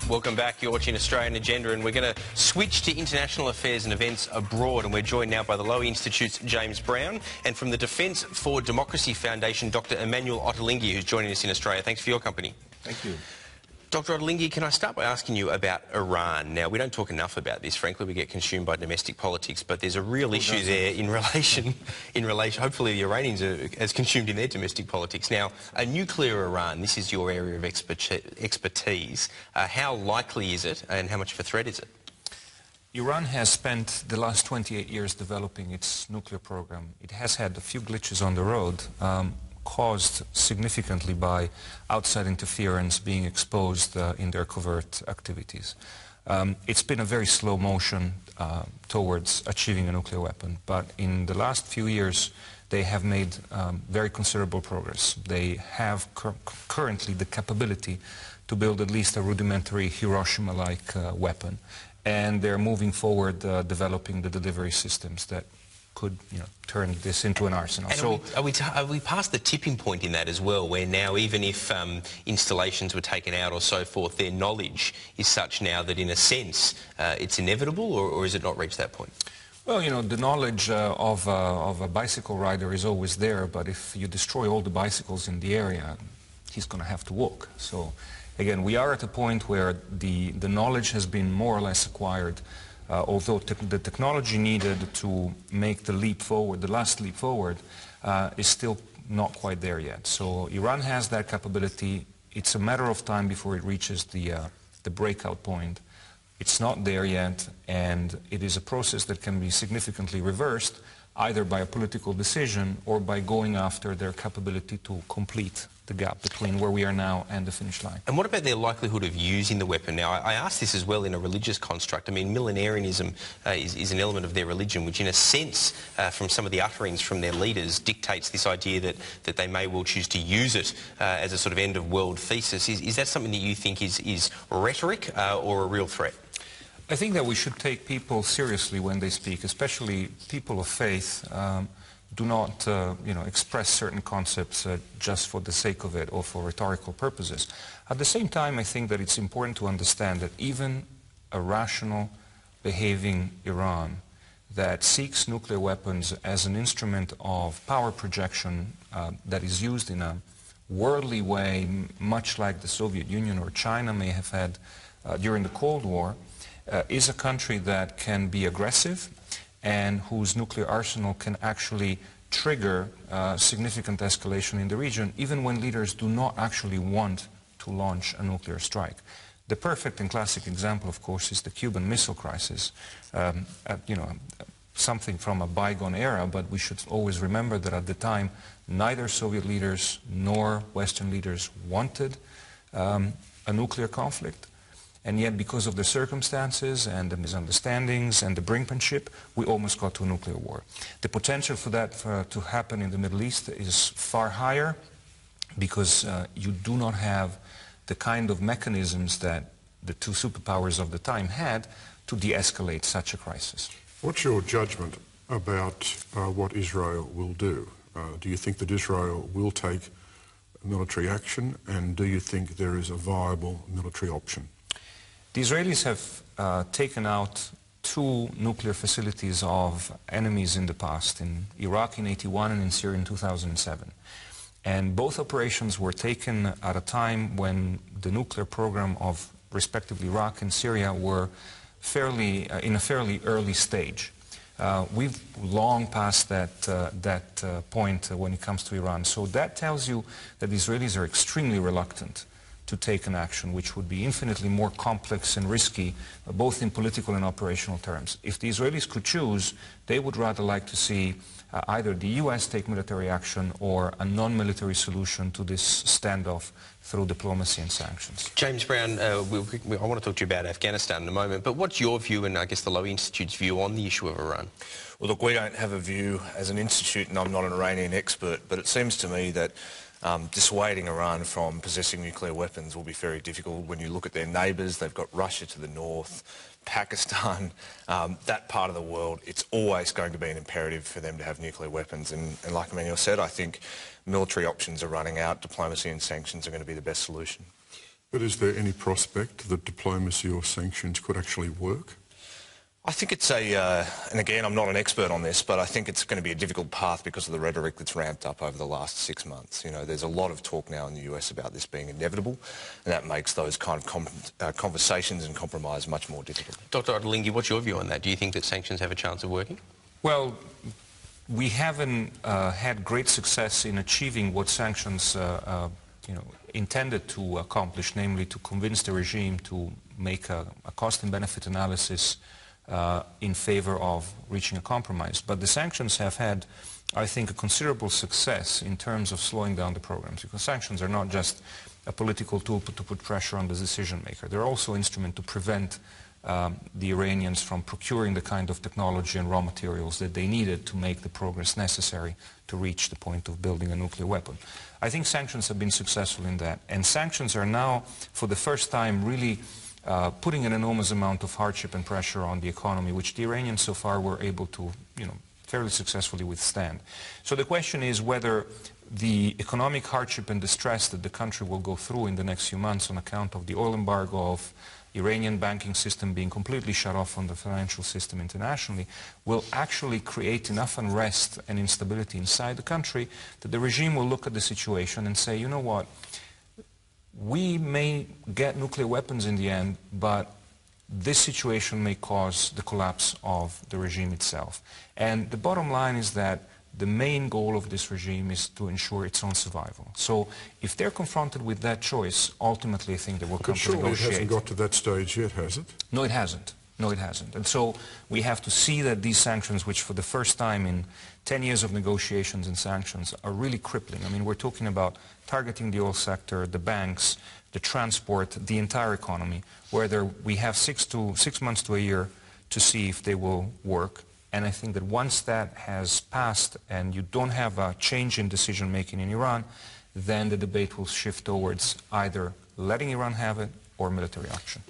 Welcome back. You're watching Australian Agenda, and we're going to switch to international affairs and events abroad, and we're joined now by the Lowy Institute's James Brown and from the Defence for Democracy Foundation, Dr. Emanuele Ottolenghi, who's joining us in Australia. Thanks for your company. Thank you. Dr. Ottolenghi, can I start by asking you about Iran? Now, we don't talk enough about this, frankly. We get consumed by domestic politics, but there's a real issue there in relation, hopefully the Iranians are as consumed in their domestic politics. Now, a nuclear Iran, this is your area of expertise. How likely is it, and how much of a threat is it? Iran has spent the last 28 years developing its nuclear program. It has had a few glitches on the road, caused significantly by outside interference being exposed in their covert activities. It's been a very slow motion towards achieving a nuclear weapon, but in the last few years they have made very considerable progress. They have currently the capability to build at least a rudimentary Hiroshima-like weapon, and they're moving forward developing the delivery systems that could, turn this into an arsenal. And are we past the tipping point in that as well, where now even if installations were taken out or so forth, their knowledge is such now that in a sense it's inevitable, or has it not reached that point? Well, the knowledge of a bicycle rider is always there, but if you destroy all the bicycles in the area, he's going to have to walk. So again, we are at a point where the knowledge has been more or less acquired. Although the technology needed to make the leap forward, the last leap forward, is still not quite there yet. So Iran has that capability. It's a matter of time before it reaches the breakout point. It's not there yet, and it is a process that can be significantly reversed either by a political decision or by going after their capability to complete the gap between where we are now and the finish line. And what about their likelihood of using the weapon? Now, I ask this as well in a religious construct. I mean, millenarianism is an element of their religion, which in a sense, from some of the utterings from their leaders, dictates this idea that they may well choose to use it as a sort of end-of-world thesis. Is that something that you think is rhetoric or a real threat? I think that we should take people seriously when they speak, especially people of faith. Do not, express certain concepts just for the sake of it or for rhetorical purposes. At the same time, I think that it's important to understand that even a rational, behaving Iran that seeks nuclear weapons as an instrument of power projection that is used in a worldly way, much like the Soviet Union or China may have had during the Cold War, is a country that can be aggressive and whose nuclear arsenal can actually trigger significant escalation in the region, even when leaders do not actually want to launch a nuclear strike. The perfect and classic example, of course, is the Cuban Missile Crisis. Something from a bygone era, but we should always remember that at the time, neither Soviet leaders nor Western leaders wanted a nuclear conflict. And yet, because of the circumstances and the misunderstandings and the brinkmanship, we almost got to a nuclear war. The potential for that to happen in the Middle East is far higher because you do not have the kind of mechanisms that the two superpowers of the time had to de-escalate such a crisis. What's your judgment about what Israel will do? Do you think that Israel will take military action, and do you think there is a viable military option? The Israelis have taken out two nuclear facilities of enemies in the past, in Iraq in '81 and in Syria in 2007. And both operations were taken at a time when the nuclear program of respectively Iraq and Syria were in a fairly early stage. We've long passed that point when it comes to Iran. So that tells you that the Israelis are extremely reluctant to take an action which would be infinitely more complex and risky, both in political and operational terms. If the Israelis could choose, they would rather like to see either the US take military action or a non-military solution to this standoff through diplomacy and sanctions. James Brown, I want to talk to you about Afghanistan in a moment, but what's your view, and I guess the Lowy Institute's view, on the issue of Iran? Well, look, we don't have a view as an institute, and I'm not an Iranian expert, but it seems to me that dissuading Iran from possessing nuclear weapons will be very difficult. When you look at their neighbours, they've got Russia to the north, Pakistan, that part of the world. It's always going to be an imperative for them to have nuclear weapons. And like Emanuele said, I think military options are running out. Diplomacy and sanctions are going to be the best solution. But is there any prospect that diplomacy or sanctions could actually work? I think it's and again, I'm not an expert on this, but I think it's going to be a difficult path because of the rhetoric that's ramped up over the last 6 months. You know, there's a lot of talk now in the US about this being inevitable, and that makes those kind of conversations and compromise much more difficult. Dr. Ottolenghi, what's your view on that? Do you think that sanctions have a chance of working? Well, we haven't had great success in achieving what sanctions intended to accomplish, namely to convince the regime to make a cost and benefit analysis in favor of reaching a compromise. But the sanctions have had, I think, a considerable success in terms of slowing down the programs, because sanctions are not just a political tool to put pressure on the decision maker. They're also an instrument to prevent the Iranians from procuring the kind of technology and raw materials that they needed to make the progress necessary to reach the point of building a nuclear weapon. I think sanctions have been successful in that, and sanctions are now, for the first time, really putting an enormous amount of hardship and pressure on the economy, which the Iranians so far were able to, fairly successfully withstand. So the question is whether the economic hardship and distress that the country will go through in the next few months on account of the oil embargo, of Iranian banking system being completely shut off from the financial system internationally, will actually create enough unrest and instability inside the country that the regime will look at the situation and say, you know what, we may get nuclear weapons in the end, but this situation may cause the collapse of the regime itself. And the bottom line is that the main goal of this regime is to ensure its own survival. So if they're confronted with that choice, ultimately I think they will come to negotiate. But surely it hasn't got to that stage yet, has it? No, it hasn't. No, it hasn't. And so we have to see that these sanctions, which for the first time in 10 years of negotiations and sanctions, are really crippling. I mean, we're talking about targeting the oil sector, the banks, the transport, the entire economy, whether we have 6 months to a year to see if they will work. And I think that once that has passed and you don't have a change in decision-making in Iran, then the debate will shift towards either letting Iran have it or military action.